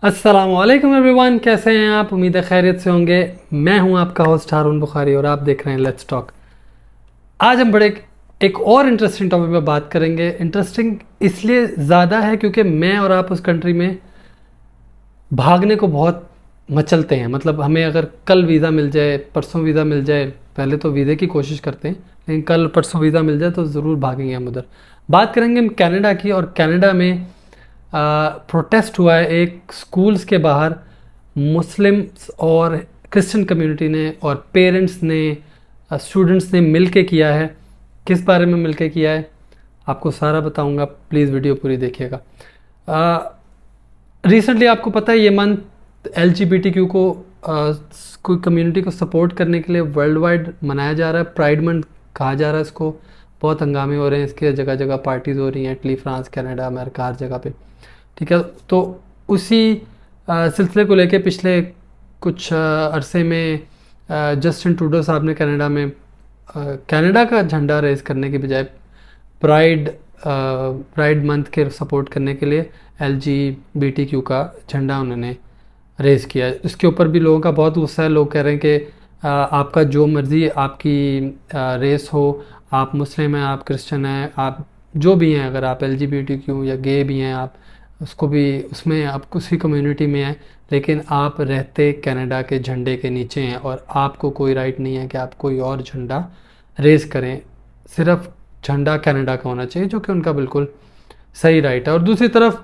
अस्सलामुअलैकुम एवरीवन, कैसे हैं आप? उम्मीद है खैरियत से होंगे। मैं हूं आपका होस्ट हारून बुखारी और आप देख रहे हैं लेट्स टॉक। आज हम एक और इंटरेस्टिंग टॉपिक पे बात करेंगे। इंटरेस्टिंग इसलिए ज़्यादा है क्योंकि मैं और आप उस कंट्री में भागने को बहुत मचलते हैं। मतलब हमें अगर कल वीज़ा मिल जाए, परसों वीज़ा मिल जाए, पहले तो वीज़े की कोशिश करते हैं, लेकिन कल परसों वीज़ा मिल जाए तो ज़रूर भागेंगे हम उधर। बात करेंगे हम कनाडा की, और कनाडा में प्रोटेस्ट हुआ है एक स्कूल्स के बाहर। मुस्लिम्स और क्रिश्चियन कम्युनिटी ने और पेरेंट्स ने, स्टूडेंट्स ने मिलके किया है। किस बारे में मिलके किया है आपको सारा बताऊंगा, प्लीज़ वीडियो पूरी देखिएगा। रिसेंटली आपको पता है ये मंथ LGBTQ को कोई कम्युनिटी को सपोर्ट करने के लिए वर्ल्ड वाइड मनाया जा रहा है। प्राइड मंथ कहा जा रहा है इसको। बहुत हंगामे हो रहे हैं इसके, जगह जगह पार्टीज़ हो रही हैं, इटली, फ्रांस, कनाडा, अमेरिका, हर जगह पे। ठीक है, तो उसी सिलसिले को लेके पिछले कुछ अरसे में जस्टिन ट्रूडो साहब ने कनाडा में कनाडा का झंडा रेस करने के बजाय प्राइड मंथ के सपोर्ट करने के लिए LGBTQ का झंडा उन्होंने रेस किया। इसके ऊपर भी लोगों का बहुत गुस्सा है। लोग कह रहे हैं कि आपका जो मर्ज़ी आपकी रेस हो, आप मुस्लिम हैं, आप क्रिश्चियन हैं, आप जो भी हैं, अगर आप LGBTQ या गे भी हैं, आप उसको भी उसमें आप उसी कम्युनिटी में हैं, लेकिन आप रहते कनाडा के झंडे के नीचे हैं और आपको कोई राइट नहीं है कि आप कोई और झंडा रेस करें। सिर्फ झंडा कनाडा का होना चाहिए, जो कि उनका बिल्कुल सही राइट है। और दूसरी तरफ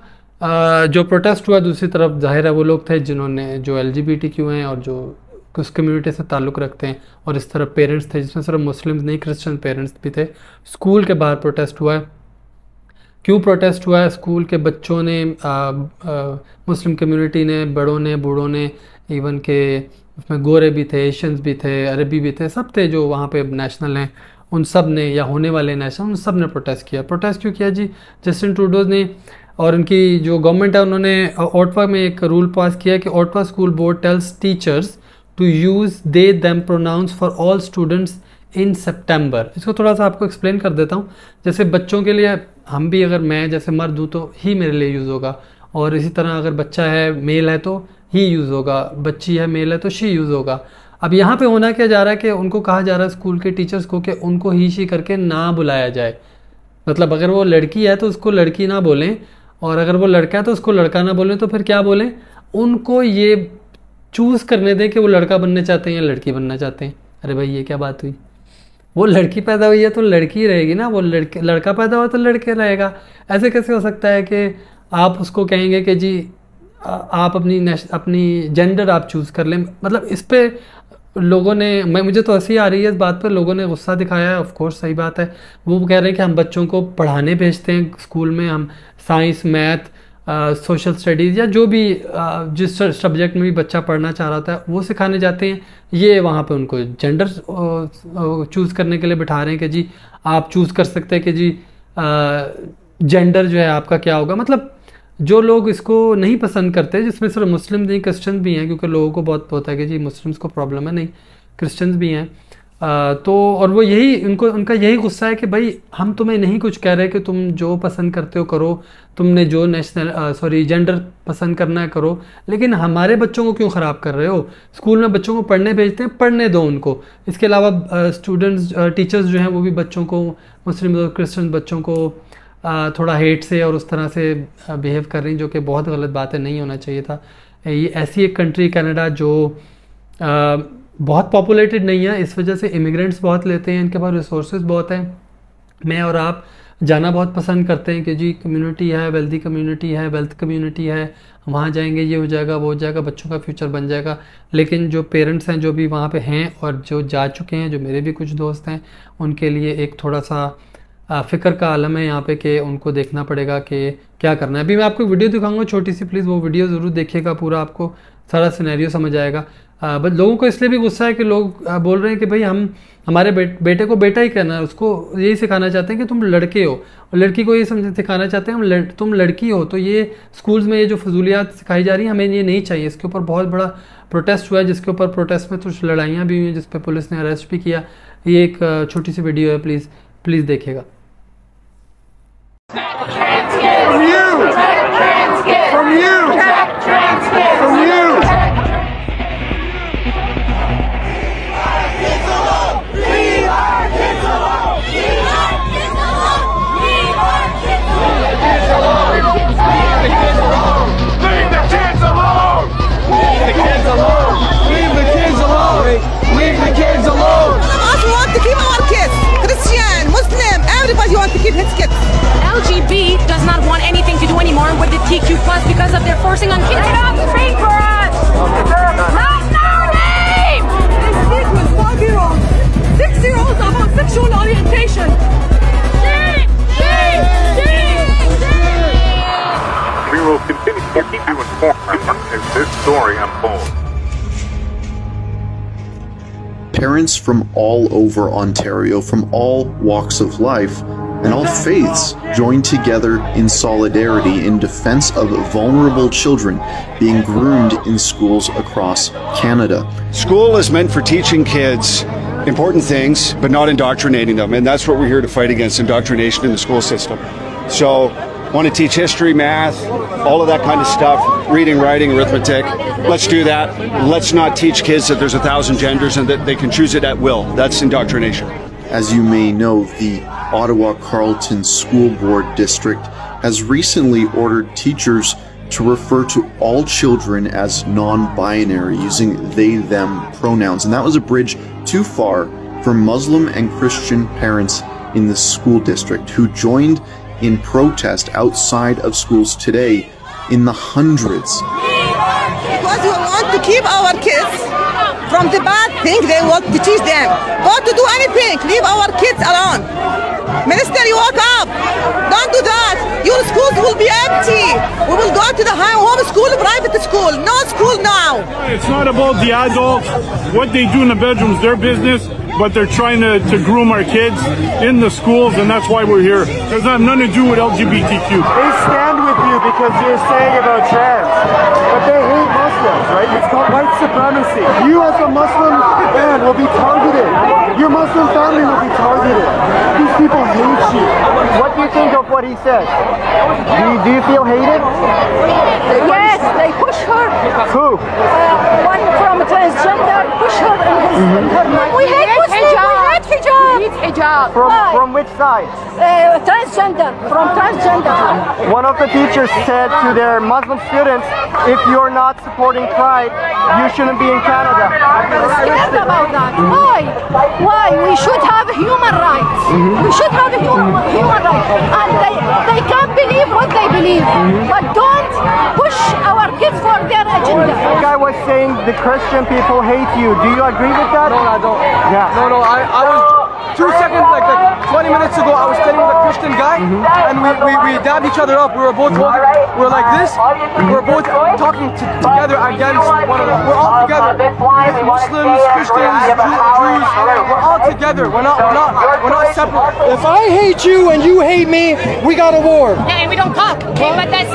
जो प्रोटेस्ट हुआ, दूसरी तरफ जाहिर है वो लोग थे जिन्होंने, जो LGBTQ हैं और जो उस कम्युनिटी से ताल्लुक़ रखते हैं, और इस तरफ पेरेंट्स थे जिसमें सिर्फ मुस्लिम्स नहीं क्रिश्चियन पेरेंट्स भी थे। स्कूल के बाहर प्रोटेस्ट हुआ है। क्यों प्रोटेस्ट हुआ है? स्कूल के बच्चों ने, मुस्लिम कम्युनिटी ने, बड़ों ने, बूढ़ों ने, इवन के उसमें गोरे भी थे, एशियंस भी थे, अरबी भी थे, सब थे जो वहाँ पे नेशनल हैं, उन सब ने, या होने वाले नेशनल, उन सब ने प्रोटेस्ट किया। प्रोटेस्ट क्यों किया जी? जस्टिन ट्रूडो ने और उनकी जो गवर्नमेंट है, उन्होंने ओटावा में एक रूल पास किया कि Ottawa school board tells teachers to use they them pronouns for all students in September. इसको थोड़ा सा आपको एक्सप्लेन कर देता हूँ। जैसे बच्चों के लिए, हम भी, अगर मैं जैसे मर्द हूँ तो ही मेरे लिए यूज़ होगा, और इसी तरह अगर बच्चा है मेल है तो ही यूज़ होगा, बच्ची है मेल है तो शी यूज़ होगा। अब यहाँ पे होना क्या जा रहा है कि उनको कहा जा रहा है स्कूल के टीचर्स को कि उनको ही शी करके ना बुलाया जाए। मतलब अगर वो लड़की है तो उसको लड़की ना बोलें, और अगर वो लड़का है तो उसको लड़का ना बोलें, तो फिर क्या बोलें? उनको ये चूज़ करने दें कि वो लड़का बनना चाहते हैं या लड़की बनना चाहते हैं। अरे भाई, ये क्या बात हुई? वो लड़की पैदा हुई है तो लड़की रहेगी ना, वो लड़का पैदा हुआ तो लड़के रहेगा। ऐसे कैसे हो सकता है कि आप उसको कहेंगे कि जी आप अपनी जेंडर आप चूज़ कर लें? मतलब इस पे लोगों ने, मुझे तो हंसी आ रही है इस बात पर, लोगों ने गुस्सा दिखाया है। ऑफ कोर्स सही बात है। वो कह रहे हैं कि हम बच्चों को पढ़ाने भेजते हैं स्कूल में, हम साइंस, मैथ, सोशल स्टडीज़ या जो भी जिस सब्जेक्ट में भी बच्चा पढ़ना चाह रहा था वो सिखाने जाते हैं। ये वहाँ पे उनको जेंडर चूज़ करने के लिए बिठा रहे हैं कि जी आप चूज़ कर सकते हैं कि जी जेंडर जो है आपका क्या होगा। मतलब जो लोग इसको नहीं पसंद करते, जिसमें सिर्फ मुस्लिम नहीं क्रिश्चियन भी हैं, क्योंकि लोगों को बहुत होता है कि जी मुस्लिम्स को प्रॉब्लम है, नहीं क्रिश्चियंस भी हैं। तो और वो उनका यही गुस्सा है कि भाई हम तुम्हें नहीं कुछ कह रहे कि तुम जो पसंद करते हो करो, तुमने जो जेंडर पसंद करना है करो, लेकिन हमारे बच्चों को क्यों ख़राब कर रहे हो? स्कूल में बच्चों को पढ़ने भेजते हैं, पढ़ने दो उनको। इसके अलावा स्टूडेंट्स, टीचर्स जो हैं वो भी बच्चों को, मुस्लिम और क्रिश्चियन बच्चों को थोड़ा हेट से और उस तरह से बिहेव कर रही हैं, जो कि बहुत गलत बात है, नहीं होना चाहिए था। ये ऐसी एक कंट्री कनाडा जो बहुत पॉपुलेटेड नहीं है, इस वजह से इमिग्रेंट्स बहुत लेते हैं, इनके पास रिसोर्सेज बहुत हैं। मैं और आप जाना बहुत पसंद करते हैं कि जी कम्युनिटी है, वेल्दी कम्युनिटी है, वेल्थ कम्युनिटी है, वहाँ जाएंगे, ये हो जाएगा, वो हो जाएगा, बच्चों का फ्यूचर बन जाएगा। लेकिन जो पेरेंट्स हैं जो भी वहाँ पे हैं और जो जा चुके हैं, जो मेरे भी कुछ दोस्त हैं, उनके लिए एक थोड़ा सा फ़िक्र का आलम है यहाँ पे कि उनको देखना पड़ेगा कि क्या करना है। अभी मैं आपको वीडियो दिखाऊंगा छोटी सी, प्लीज़ वो वीडियो ज़रूर देखिएगा, पूरा आपको सारा सिनेरियो समझ आएगा। बट लोगों को इसलिए भी गुस्सा है कि लोग बोल रहे हैं कि भाई हम हमारे बेटे को बेटा ही कहना है, उसको यही सिखाना चाहते हैं कि तुम लड़के हो, और लड़की को ये सिखाना चाहते हैं तुम लड़की हो। तो ये स्कूल्स में ये जो फजूलियात सिखाई जा रही हैं, हमें ये नहीं चाहिए। इसके ऊपर बहुत बड़ा प्रोटेस्ट हुआ है, जिसके ऊपर प्रोटेस्ट में कुछ लड़ाइयाँ भी हुई हैं, जिस पर पुलिस ने अरेस्ट भी किया। ये एक छोटी सी वीडियो है, प्लीज़ देखिएगा। From you! From you! Kids cannot speak for us. Not our name. They speak with 5-year-olds, 6-year-olds about sexual orientation. We will continue to keep you informed as this story unfolds. Parents from all over Ontario, from all walks of life, and all faiths joined together in solidarity in defense of vulnerable children being groomed in schools across Canada. School is meant for teaching kids important things, but not indoctrinating them, and that's what we're here to fight against, indoctrination in the school system. So, want to teach history, math, all of that kind of stuff, reading, writing, arithmetic. Let's do that. Let's not teach kids that there's 1,000 genders and that they can choose it at will. That's indoctrination. As you may know, the Ottawa-Carleton School Board District has recently ordered teachers to refer to all children as non-binary, using they-them pronouns. And that was a bridge too far for Muslim and Christian parents in the school district who joined in protest outside of schools today in the hundreds. Because we want to keep our kids from the bad thing they want to teach them. Not to do anything, leave our kids alone. Minister, you woke up. Don't do that. Your schools will be empty. We will go to the home school, private school. No school now. It's not about the adults. What they do in the bedroom is their business, but they're trying to groom our kids in the schools, and that's why we're here. It doesn't have nothing to do with LGBTQ. They stand with you because you're saying about trans, but they hate Muslims, right? It's called white supremacy. You as a Muslim man will be targeted. Your Muslim family will be targeted. These people hate you. What do you think of what he said? Do you feel hated? Yes, they push her. Who? One from transgender push her in her mind. We hate Muslims. We hate hijab. We hate hijab. From which side? Transgender. From transgender. One of the teachers said to their Muslim students, if you're not supporting Pride, you shouldn't be in Canada. I'm scared about that. Why? Why? We should have human rights. We should have human rights. And they can't believe what they believe. But don't push our kids for their agenda. The guy was saying the Christian people hate you. Do you agree with that? No, I don't. Yeah. No, I was 2 seconds, like 20 minutes ago, I was standing with a Christian guy, and we dabbed each other up. We were both holding, we were like this. We were both talking together against one another. We're all together. Muslims, Christians, Jews, we're all together. We're not separate. If I hate you and you hate me, we got a war. Yeah, and we don't talk. Okay, but that's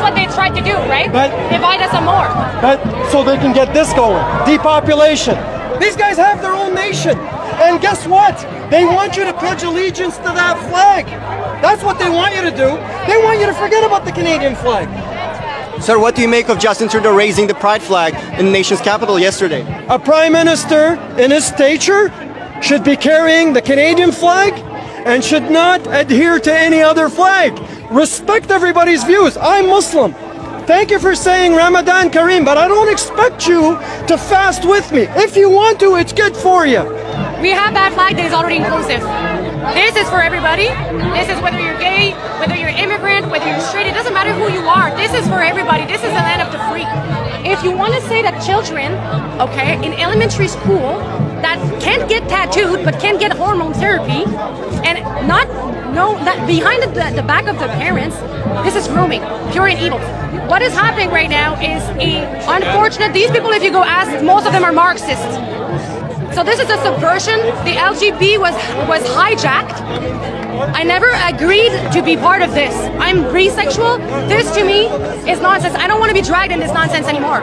what they tried to do, right? But divide us some more. But so they can get this going. Depopulation. These guys have their own nation. And guess what? They want you to pledge allegiance to that flag. That's what they want you to do. They want you to forget about the Canadian flag. Sir, what do you make of Justin Trudeau raising the pride flag in the nation's capital yesterday? A prime minister in his stature should be carrying the Canadian flag and should not adhere to any other flag. Respect everybody's views. I'm Muslim. Thank you for saying Ramadan Kareem, but I don't expect you to fast with me. If you want to, it's good for you. We have that flag that is already inclusive. This is for everybody. This is whether you're gay, whether you're immigrant, whether you're straight, it doesn't matter who you are. This is for everybody. This is the land of the free. If you want to say that children, okay, in elementary school that can't get tattooed but can get hormone therapy and not know that behind the back of the parents, this is grooming, pure and evil. What is happening right now is unfortunate. These people, if you go ask, most of them are Marxists. So this is a subversion. The LGB was hijacked. I never agreed to be part of this. I'm bisexual. This to me is nonsense. I don't want to be dragged in this nonsense anymore.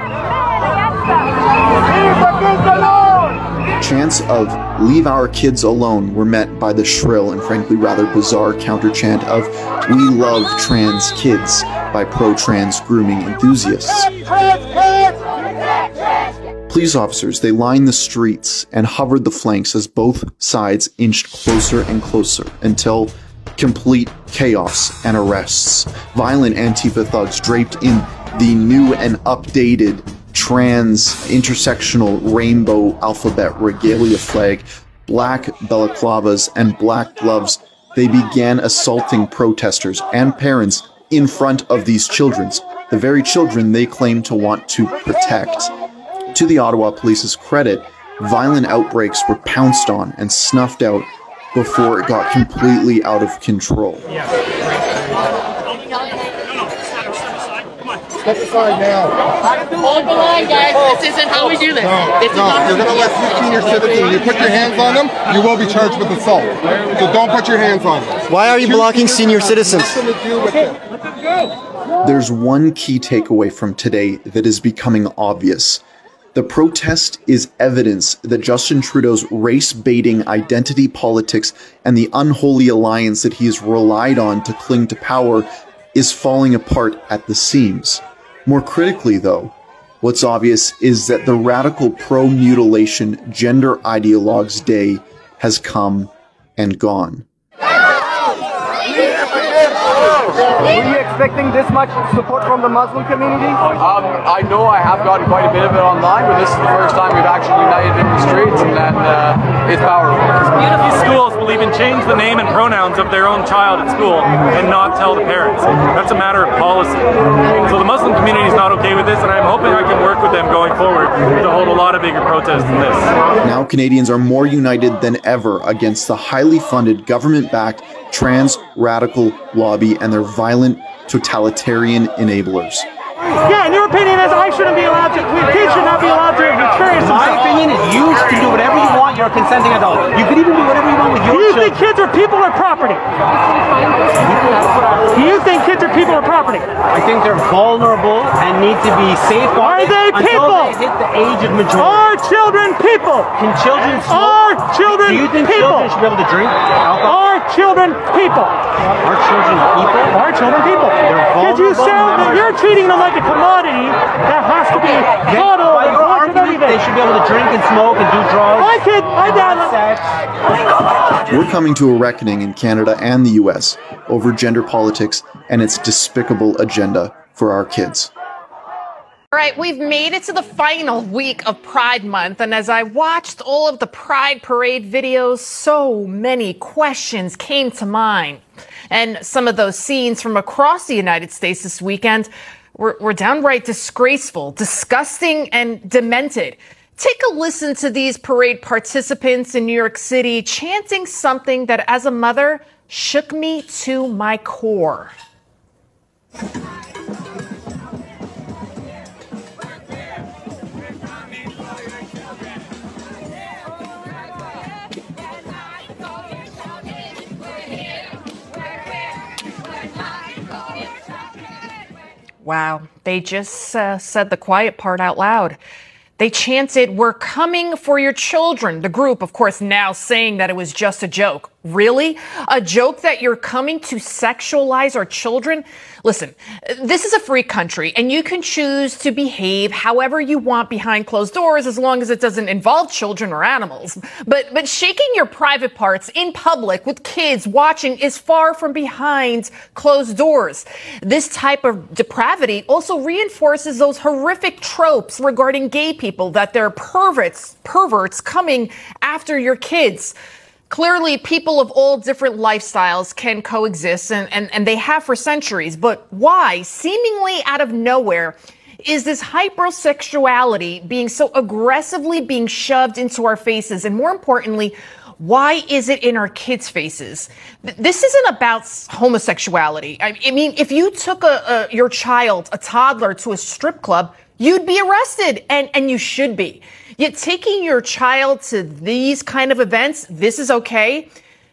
Chants of "Leave our kids alone" were met by the shrill and frankly rather bizarre counter-chant of "We love trans kids" by pro-trans grooming enthusiasts. Police officers, they lined the streets and hovered the flanks as both sides inched closer and closer until complete chaos and arrests. Violent Antifa thugs draped in the new and updated trans intersectional rainbow alphabet regalia flag, black balaclavas, and black gloves, they began assaulting protesters and parents in front of these children. the very children they claim to want to protect. To the Ottawa Police's credit, violent outbreaks were pounced on and snuffed out before it got completely out of control. Step aside now. Hold the line, guys. This isn't how we do this. No, you're going to let you senior citizens, you put your hands on them, you will be charged with assault. So don't put your hands on them. Why are you blocking senior citizens? There's one key takeaway from today that is becoming obvious. The protest is evidence that Justin Trudeau's race-baiting identity politics and the unholy alliance that he has relied on to cling to power is falling apart at the seams. More critically, though, what's obvious is that the radical pro-mutilation gender ideologue's day has come and gone. Were you expecting this much support from the Muslim community? I know I have gotten quite a bit of it online, but this is the first time we've actually united in the streets, and that is powerful. Beautiful schools will even change the name and pronouns of their own child at school and not tell the parents. That's a matter of policy. So the Muslim community is not okay with this, and I'm hoping I can work with them going forward to hold a lot of bigger protests than this. Now Canadians are more united than ever against the highly funded, government-backed trans radical lobby and their violent totalitarian enablers. Yeah, and your opinion is I shouldn't be allowed to, kids should not be allowed to experience themselves. My opinion is you can do whatever you want, you're a consenting adult. You can even do whatever you want with your children. Do you think kids are people or property? Do you think kids are people or property? I think they're vulnerable and need to be safeguarded. Are they people? Until they hit the age of majority. Are children people? Can children smoke? Are children people? Do you think people? Children should be able to drink alcohol? Are children people? Are children people? Are children people? Because you sound that you're treating them like a commodity that has to be coddled. By your argument, they should be able to drink and smoke and do drugs. My kid, my dad. We're coming to a reckoning in Canada and the US over gender politics and its despicable agenda for our kids. All right, we've made it to the final week of Pride Month, and as I watched all of the Pride Parade videos, so many questions came to mind. And some of those scenes from across the United States this weekend were downright disgraceful, disgusting, and demented. Take a listen to these parade participants in New York City chanting something that, as a mother, shook me to my core. Wow, they just said the quiet part out loud. They chanted, "We're coming for your children." The group, of course, now saying that it was just a joke. Really? A joke that you're coming to sexualize our children? Listen, this is a free country, and you can choose to behave however you want behind closed doors as long as it doesn't involve children or animals. But shaking your private parts in public with kids watching is far from behind closed doors. This type of depravity also reinforces those horrific tropes regarding gay people, that they're perverts coming after your kids. Clearly, people of all different lifestyles can coexist, and they have for centuries. But why, seemingly out of nowhere, is this hypersexuality being so aggressively being shoved into our faces? And more importantly, why is it in our kids' faces? This isn't about homosexuality. I mean, if you took your child, a toddler, to a strip club, you'd be arrested, and you should be. Yet taking your child to these kind of events, this is okay.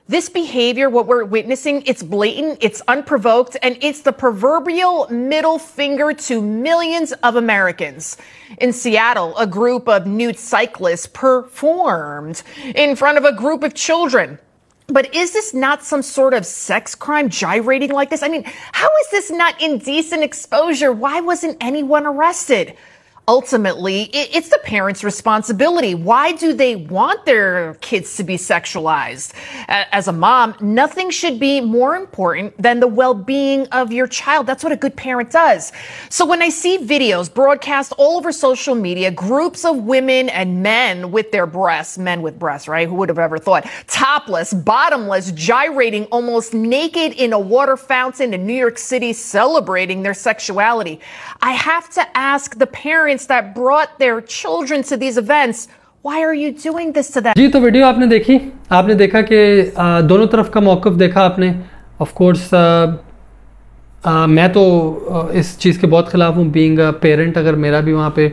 This behavior, what we're witnessing, it's blatant, it's unprovoked, and it's the proverbial middle finger to millions of Americans. In Seattle, a group of nude cyclists performed in front of a group of children. But is this not some sort of sex crime gyrating like this? I mean, how is this not indecent exposure? Why wasn't anyone arrested? Ultimately, it's the parents' responsibility. Why do they want their kids to be sexualized? As a mom, nothing should be more important than the well-being of your child. That's what a good parent does. So when I see videos broadcast all over social media, groups of women and men with their breasts, men with breasts, right? Who would have ever thought? Topless, bottomless, gyrating, almost naked in a water fountain in New York City, celebrating their sexuality. I have to ask the parents that brought their children to these events, why are you doing this to them? जी, तो video आपने देखी, आपने देखा कि दोनों तरफ का मौक़िफ़ देखा आपने. ऑफ कोर्स मैं तो इस चीज़ के बहुत ख़िलाफ़ हूँ. बीइंग अ पेरेंट, अगर मेरा भी वहाँ पे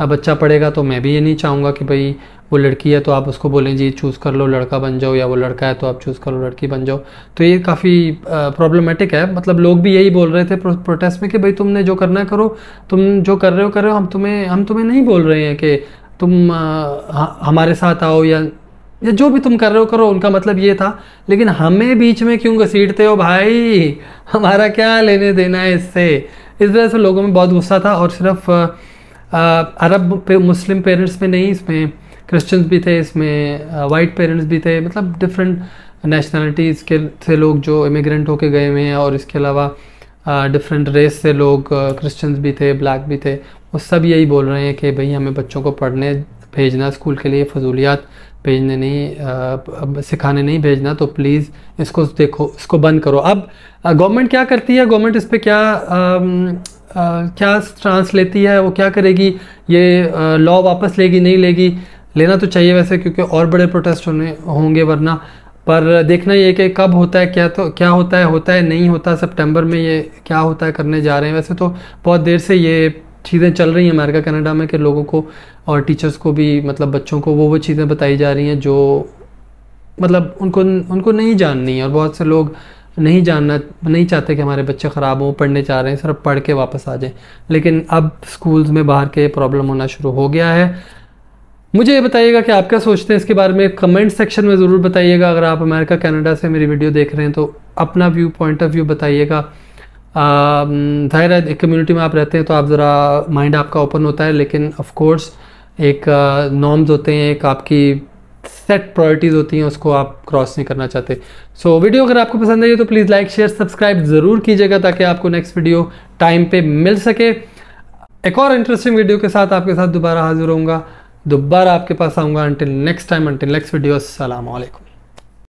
बच्चा पढ़ेगा तो मैं भी ये नहीं चाहूँगा कि भाई वो लड़की है तो आप उसको बोलें जी चूज़ कर लो लड़का बन जाओ, या वो लड़का है तो आप चूज़ कर लो लड़की बन जाओ. तो ये काफ़ी प्रॉब्लमेटिक है. मतलब लोग भी यही बोल रहे थे प्रोटेस्ट में कि भाई तुमने जो करना है करो, तुम जो कर रहे हो हम तुम्हें नहीं बोल रहे हैं कि तुम हमारे साथ आओ या जो भी तुम कर रहे हो करो. उनका मतलब ये था. लेकिन हमें बीच में क्यों घसीटते हो भाई, हमारा क्या लेने देना है इससे. इस वजह से लोगों में बहुत गुस्सा था. और सिर्फ अरब मुस्लिम पेरेंट्स में नहीं, इसमें क्रिश्चियंस भी थे, इसमें वाइट पेरेंट्स भी थे. मतलब डिफरेंट नेशनलिटीज़ के से लोग जो इमिग्रेंट होके गए हुए हैं, और इसके अलावा डिफरेंट रेस से लोग, क्रिश्चियंस भी थे, ब्लैक भी थे. वो सब यही बोल रहे हैं कि भाई हमें बच्चों को पढ़ने भेजना, स्कूल के लिए फजूलियात भेजने नहीं, सिखाने नहीं भेजना. तो प्लीज़ इसको देखो, इसको बंद करो. अब गवर्नमेंट क्या करती है, गवर्नमेंट इस पर क्या स्टांस लेती है, वो क्या करेगी, ये लॉ वापस लेगी नहीं लेगी. लेना तो चाहिए वैसे, क्योंकि और बड़े प्रोटेस्ट होंगे वरना. पर देखना ये कि कब होता है, क्या होता है नहीं होता. सितंबर में ये क्या होता है करने जा रहे हैं. वैसे तो बहुत देर से ये चीज़ें चल रही हैं अमेरिका कनाडा में कि लोगों को और टीचर्स को भी, मतलब बच्चों को वो चीज़ें बताई जा रही हैं जो मतलब उनको नहीं जाननी है. और बहुत से लोग नहीं चाहते कि हमारे बच्चे ख़राब हों, पढ़ने जा रहे हैं, सिर्फ पढ़ के वापस आ जाएं. लेकिन अब स्कूल्स में बाहर के प्रॉब्लम होना शुरू हो गया है. मुझे ये बताइएगा कि आप क्या सोचते हैं इसके बारे में. कमेंट सेक्शन में ज़रूर बताइएगा. अगर आप अमेरिका कनाडा से मेरी वीडियो देख रहे हैं तो अपना पॉइंट ऑफ व्यू बताइएगा. ज़ाहिर है एक कम्युनिटी में आप रहते हैं तो आप ज़रा माइंड आपका ओपन होता है, लेकिन ऑफ कोर्स एक नॉर्म्स होते हैं, एक आपकी सेट प्रायोरिटीज़ होती हैं, उसको आप क्रॉस नहीं करना चाहते. सो वीडियो अगर आपको पसंद आई तो प्लीज़ लाइक शेयर सब्सक्राइब ज़रूर कीजिएगा ताकि आपको नेक्स्ट वीडियो टाइम पे मिल सके. एक और इंटरेस्टिंग वीडियो के साथ आपके साथ दोबारा हाजिर होऊंगा, दोबारा आपके पास आऊँगा. Until next time, until next video, अस्सलाम वालेकुम.